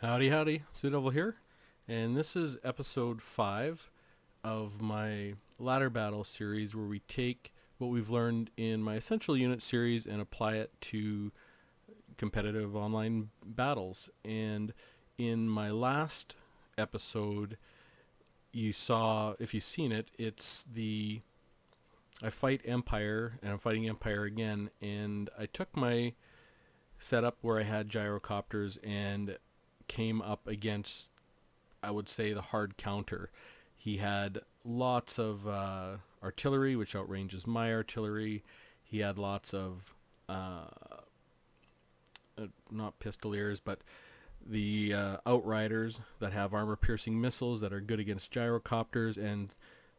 Howdy, howdy. Sue Devil here, and this is episode 5 of my ladder battle series where we take what we've learned in my essential unit series and apply it to competitive online battles. And in my last episode, you saw, if you've seen it, I fight Empire, and I'm fighting Empire again, and I took my setup where I had gyrocopters and came up against, I would say, the hard counter. He had lots of artillery, which outranges my artillery. He had lots of, not pistoliers, but the outriders that have armor-piercing missiles that are good against gyrocopters, and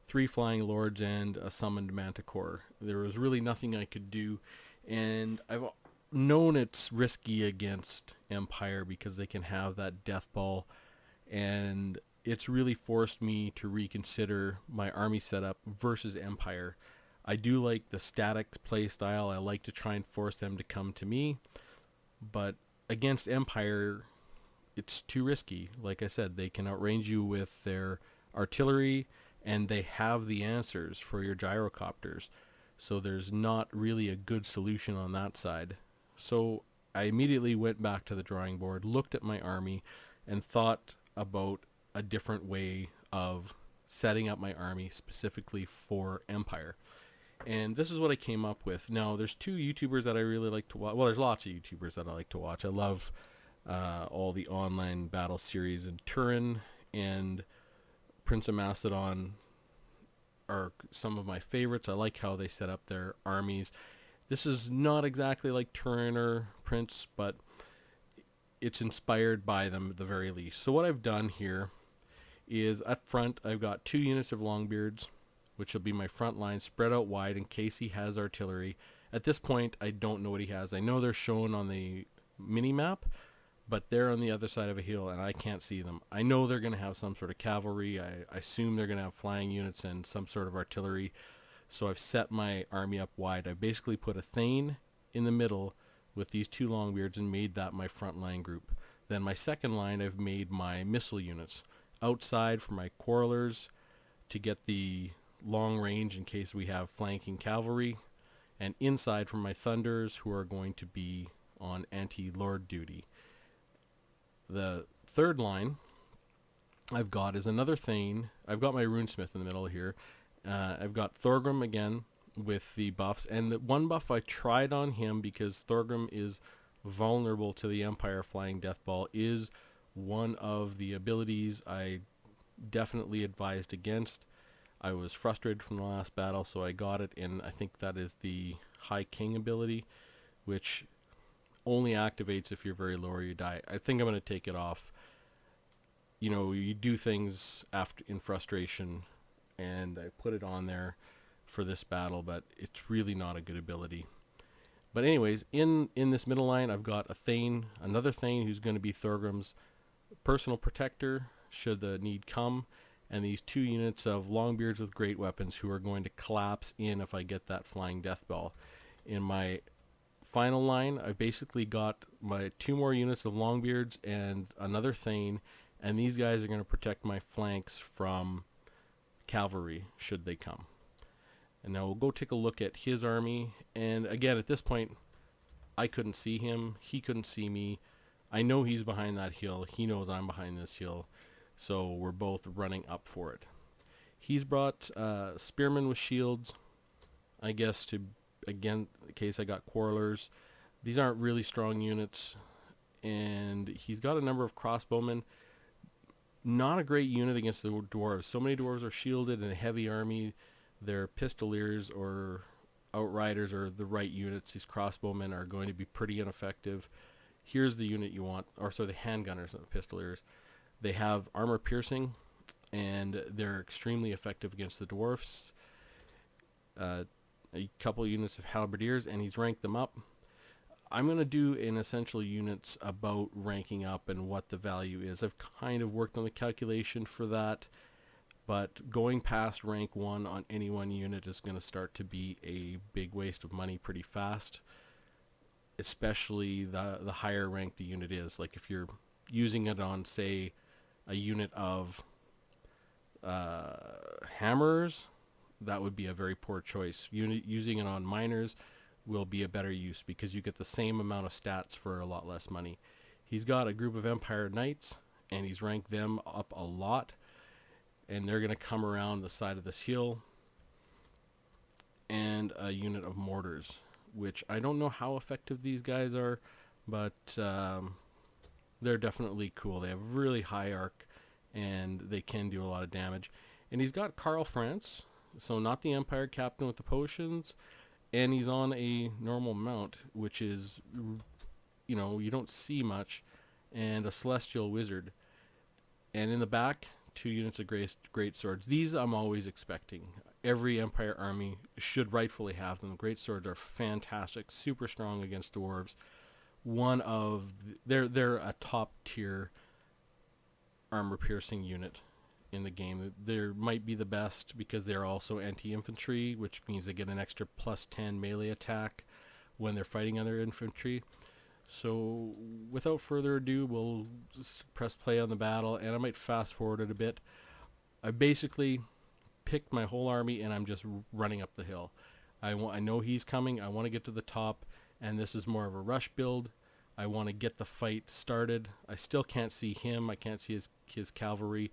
3 flying lords and a summoned manticore. There was really nothing I could do, and I've known it's risky against Empire because they can have that death ball, and it's really forced me to reconsider my army setup versus Empire. I do like the static play style. I like to try and force them to come to me, but against Empire it's too risky. Like I said, they can outrange you with their artillery, and they have the answers for your gyrocopters, so there's not really a good solution on that side. So I immediately went back to the drawing board, looked at my army, and thought about a different way of setting up my army specifically for Empire. And this is what I came up with. Now, there's 2 YouTubers that I really like to watch. Well, there's lots of YouTubers that I like to watch. I love all the online battle series, and Turin and PrinceofMacedon are some of my favorites. I like how they set up their armies. This is not exactly like Turin or Prince, but it's inspired by them at the very least. So what I've done here is, up front, I've got 2 units of Longbeards, which will be my front line, spread out wide in case he has artillery. At this point, I don't know what he has. I know they're shown on the mini-map, but they're on the other side of a hill, and I can't see them. I know they're going to have some sort of cavalry. I assume they're going to have flying units and some sort of artillery. So I've set my army up wide. I basically put a Thane in the middle with these 2 Longbeards and made that my front line group. Then my second line, I've made my missile units. Outside for my Quarrelers to get the long range in case we have flanking cavalry. And inside for my Thunders, who are going to be on anti-lord duty. The third line I've got is another Thane. I've got my Runesmith in the middle here. I've got Thorgrim again with the buffs, and the one buff I tried on him, because Thorgrim is vulnerable to the Empire Flying Death Ball, is one of the abilities I definitely advised against. I was frustrated from the last battle, so I got it, and I think that is the High King ability, which only activates if you're very low or you die. I think I'm going to take it off. You know, you do things after in frustration, and I put it on there for this battle, but it's really not a good ability. But anyways, in this middle line, I've got a Thane, another Thane who's going to be Thorgrim's personal protector should the need come, and these 2 units of Longbeards with great weapons who are going to collapse in if I get that flying death ball. In my final line, I basically got my 2 more units of Longbeards and another Thane, and these guys are going to protect my flanks from cavalry should they come. And now we'll go take a look at his army, and again, at this point, I couldn't see him, he couldn't see me. I know he's behind that hill, he knows I'm behind this hill, so we're both running up for it. He's brought spearmen with shields, I guess, to, again, in case I got Quarrelers. These aren't really strong units, and he's got a number of crossbowmen. Not a great unit against the dwarves. So many dwarves are shielded in a heavy army. Their pistoliers or outriders are the right units. These crossbowmen are going to be pretty ineffective. Here's the unit you want, or so the handgunners, not the pistoliers. They have armor piercing, and they're extremely effective against the dwarfs. A couple units of halberdiers, and he's ranked them up. I'm going to do in essential units about ranking up and what the value is. I've kind of worked on the calculation for that, but going past rank 1 on any one unit is going to start to be a big waste of money pretty fast. especially the higher rank the unit is. Like if you're using it on, say, a unit of hammers, that would be a very poor choice. Using it on miners will be a better use because you get the same amount of stats for a lot less money. He's got a group of Empire Knights, and he's ranked them up a lot, and they're going to come around the side of this hill, and a unit of mortars, which I don't know how effective these guys are, but they're definitely cool. They have really high arc, and they can do a lot of damage. And he's got Karl France, so not the Empire Captain with the potions, and he's on a normal mount, which is, you know, you don't see much, and a Celestial Wizard. And in the back, 2 units of great swords. These I'm always expecting. Every Empire army should rightfully have them. Great swords are fantastic, super strong against dwarves. They're a top tier armor piercing unit in the game. They might be the best because they're also anti-infantry, which means they get an extra +10 melee attack when they're fighting other infantry. So without further ado, we'll just press play on the battle, and I might fast forward it a bit. I basically picked my whole army, and I'm just running up the hill. I know he's coming. I want to get to the top, and this is more of a rush build. I want to get the fight started. I still can't see him. I can't see his cavalry.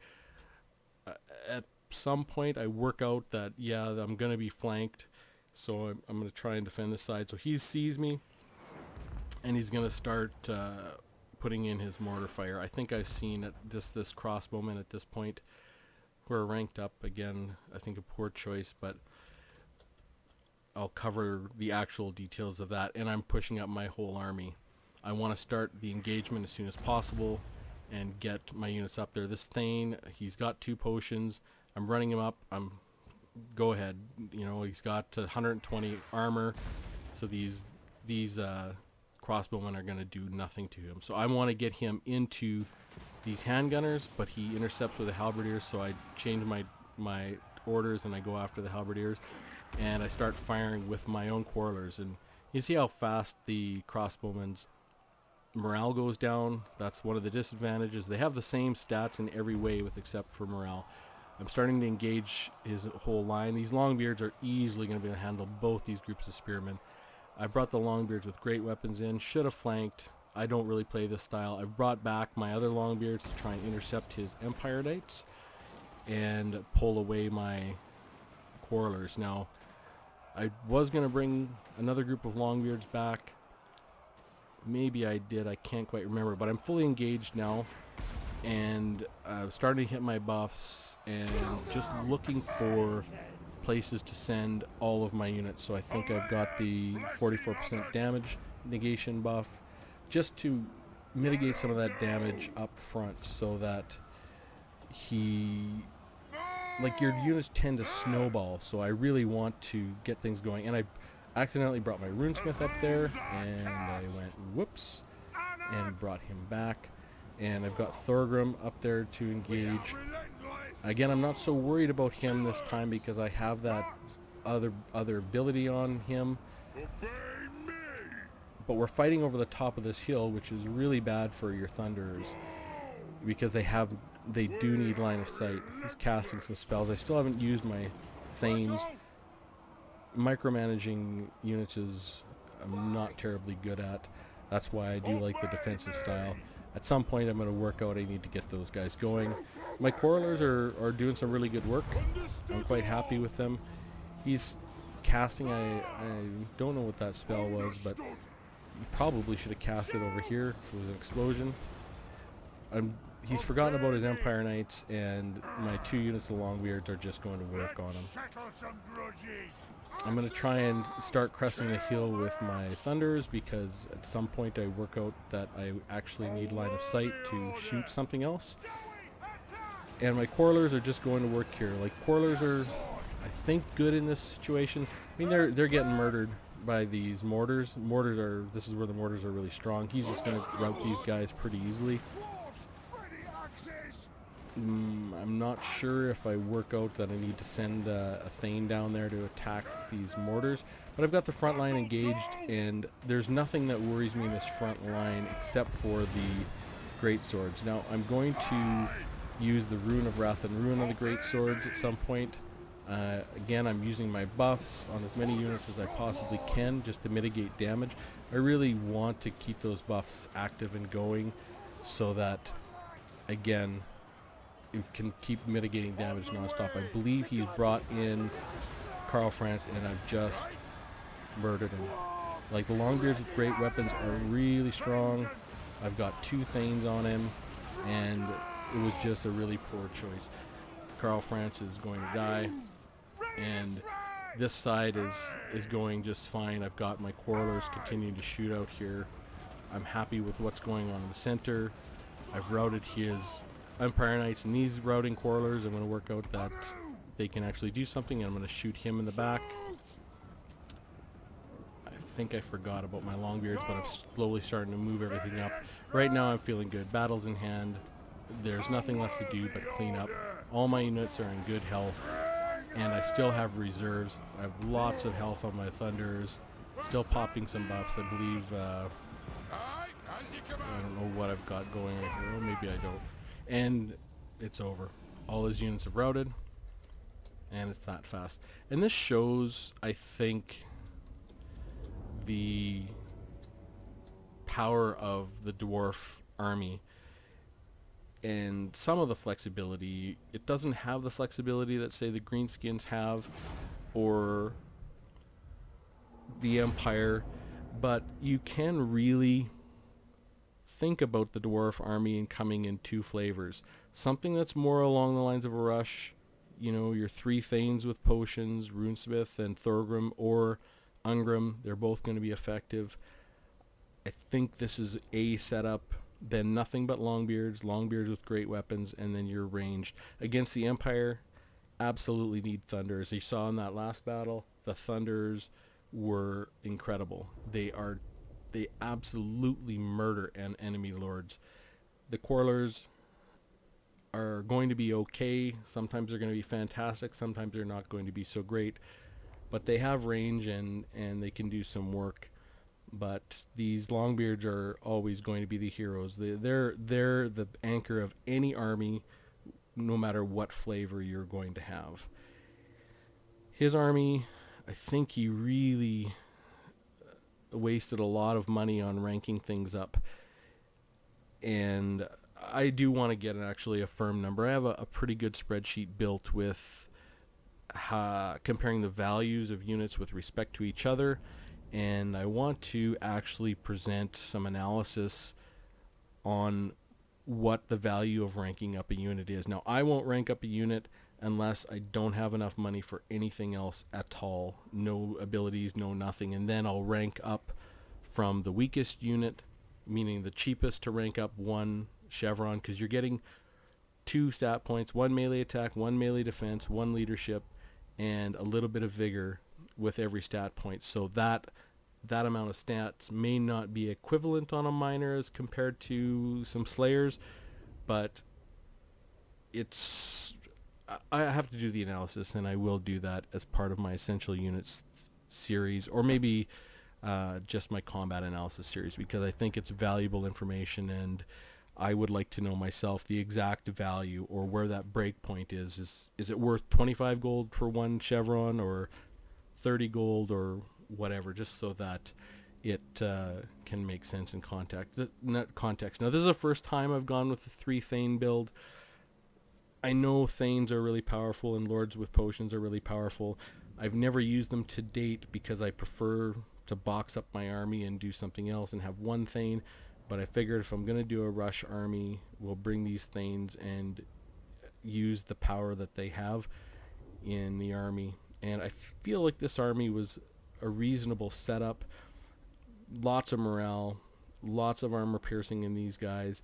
At some point, I work out that, yeah, I'm going to be flanked, so I'm going to try and defend this side. So he sees me, and he's going to start putting in his mortar fire. I think I've seen this crossbowman at this point. We're ranked up again. I think a poor choice, but I'll cover the actual details of that. And I'm pushing up my whole army. I want to start the engagement as soon as possible and get my units up there. This Thane, he's got 2 potions. I'm running him up. Go ahead. You know, he's got 120 armor. So these crossbowmen are going to do nothing to him. So I want to get him into these handgunners, but he intercepts with the halberdiers, so I change my orders and I go after the halberdiers, and I start firing with my own quarrelers. And you see how fast the crossbowmen's morale goes down. That's one of the disadvantages. They have the same stats in every way except for morale. I'm starting to engage his whole line. These Longbeards are easily going to be able to handle both these groups of spearmen. I brought the Longbeards with great weapons in. Should have flanked. I don't really play this style. I've brought back my other Longbeards to try and intercept his Empire Knights and pull away my quarrelers. Now, I was going to bring another group of Longbeards back. Maybe I did. I can't quite remember. But I'm fully engaged now, and starting to hit my buffs and just looking for places to send all of my units. So I think I've got the 44% damage negation buff, just to mitigate some of that damage up front, so that your units tend to snowball. So I really want to get things going, and I accidentally brought my runesmith up there, and I went whoops and brought him back. And I've got Thorgrim up there to engage. Again, I'm not so worried about him this time because I have that other ability on him. But we're fighting over the top of this hill, which is really bad for your Thunderers because they do need line of sight. He's casting some spells. I still haven't used my Thanes. Micromanaging units I'm not terribly good at. That's why I do like the defensive style. At some point I'm going to work out I need to get those guys going. My quarrelers are doing some really good work. I'm quite happy with them. He's casting, I don't know what that spell was, but he probably should have cast it over here if it was an explosion. He's forgotten about his Empire Knights, and my 2 units of Longbeards are just going to work on him. I'm going to try and start cresting the hill with my Thunders, because at some point I work out that I actually need line of sight to shoot something else. And my Quarrelers are just going to work here. Like, Quarrelers are, I think, good in this situation. I mean, they're getting murdered by these mortars. This is where the mortars are really strong. He's just going to rout these guys pretty easily. I'm not sure if I work out that I need to send a Thane down there to attack these mortars, but I've got the front line engaged, and there's nothing that worries me in this front line except for the great swords. Now I'm going to use the Rune of Wrath and Ruin on the great swords at some point. Again, I'm using my buffs on as many units as I possibly can just to mitigate damage. I really want to keep those buffs active and going so that, again, it can keep mitigating damage nonstop. I believe he's brought in Karl Franz, and I've just murdered him. Like, the Longbeards with great weapons are really strong. I've got 2 Thanes on him, and it was just a really poor choice. Karl Franz is going to die, and this side is going just fine. I've got my Quarrelers continuing to shoot out here. I'm happy with what's going on in the center. I've routed his Empire Knights and these routing Quarrelers. I'm going to work out that they can actually do something, and I'm going to shoot him in the back. I think I forgot about my Longbeards, but I'm slowly starting to move everything up. Right now I'm feeling good. Battle's in hand. There's nothing left to do but clean up. All my units are in good health, and I still have reserves. I have lots of health on my Thunders, still popping some buffs. I believe, I don't know what I've got going right here. Well, maybe I don't. And it's over. All his units have routed, and it's that fast. And this shows, I think, the power of the Dwarf army and some of the flexibility. It doesn't have the flexibility that, say, the Greenskins have or the Empire, but you can really think about the Dwarf army and coming in 2 flavors. Something that's more along the lines of a rush, you know, your 3 Thanes with potions, Runesmith and Thorgrim, or Ungrim. They're both going to be effective. I think this is a setup. Then nothing but Longbeards with great weapons, and then you're ranged. Against the Empire, absolutely need Thunder. As you saw in that last battle, the Thunders were incredible. They absolutely murder enemy lords. The Quarrelers are going to be okay. Sometimes they're going to be fantastic. Sometimes they're not going to be so great. But they have range, and they can do some work. But these Longbeards are always going to be the heroes. They're the anchor of any army, no matter what flavor you're going to have. His army, I think he really wasted a lot of money on ranking things up. And I do want to get actually a firm number. I have a pretty good spreadsheet built with comparing the values of units with respect to each other. And I want to actually present some analysis on what the value of ranking up a unit is. Now, I won't rank up a unit unless I don't have enough money for anything else at all. No abilities, no nothing. And then I'll rank up from the weakest unit, meaning the cheapest, to rank up 1 chevron, because you're getting 2 stat points, 1 melee attack, 1 melee defense, 1 leadership, and a little bit of vigor with every stat point. So that amount of stats may not be equivalent on a minor as compared to some slayers, but I have to do the analysis, and I will do that as part of my Essential Units series, or maybe just my combat analysis series, because I think it's valuable information, and I would like to know myself the exact value, or where that break point is. Is it worth 25 gold for 1 chevron, or 30 gold, or whatever, just so that it can make sense in context. Now, this is the first time I've gone with the 3 Thane build. I know Thanes are really powerful, and Lords with Potions are really powerful. I've never used them to date because I prefer to box up my army and do something else and have 1 Thane, but I figured if I'm going to do a rush army, we'll bring these Thanes and use the power that they have in the army. And I feel like this army was a reasonable setup. Lots of morale, lots of armor piercing in these guys,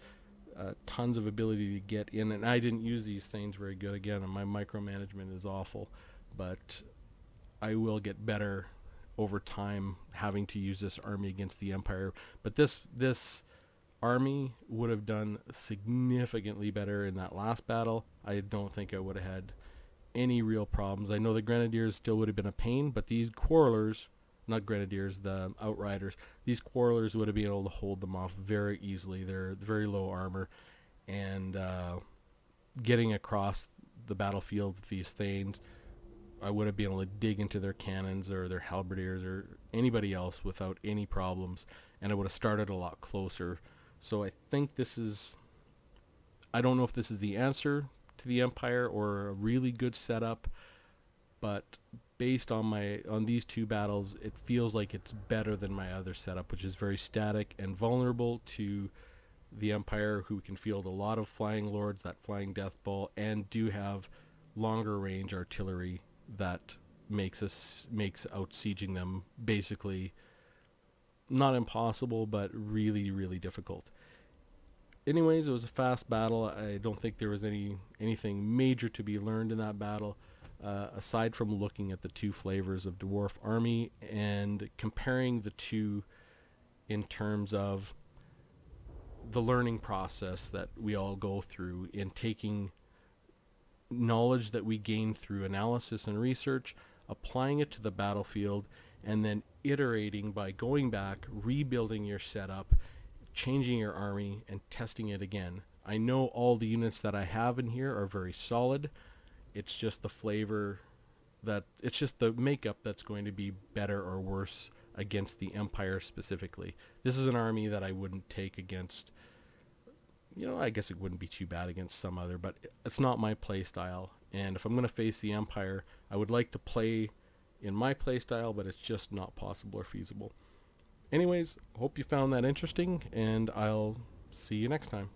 tons of ability to get in. And I didn't use these things very good again, and my micromanagement is awful. But I will get better over time having to use this army against the Empire. But this army would have done significantly better in that last battle. I don't think I would have had any real problems. I know the Grenadiers still would have been a pain, but these Quarrelers not grenadiers, the outriders. These quarrelers would have been able to hold them off very easily. They're very low armor, and getting across the battlefield with these thanes, I would have been able to dig into their cannons or their halberdiers or anybody else without any problems, and I would have started a lot closer. So I think this is, I don't know if this is the answer to the Empire or a really good setup, but based on these two battles, it feels like it's better than my other setup, which is very static and vulnerable to the Empire, who can field a lot of flying lords, that flying death ball, and do have longer range artillery that makes out sieging them basically not impossible, but really, really difficult. Anyways, it was a fast battle. I don't think there was anything major to be learned in that battle, aside from looking at the two flavors of Dwarf army and comparing the two in terms of the learning process that we all go through in taking knowledge that we gain through analysis and research, applying it to the battlefield, and then iterating by going back, rebuilding your setup, changing your army, and testing it again. I know all the units that I have in here are very solid. It's just the flavor it's just the makeup that's going to be better or worse against the Empire specifically. This is an army that I wouldn't take against, I guess it wouldn't be too bad against some other, but it's not my play style. And if I'm going to face the Empire, I would like to play in my play style, but it's just not possible or feasible. Anyways, hope you found that interesting, and I'll see you next time.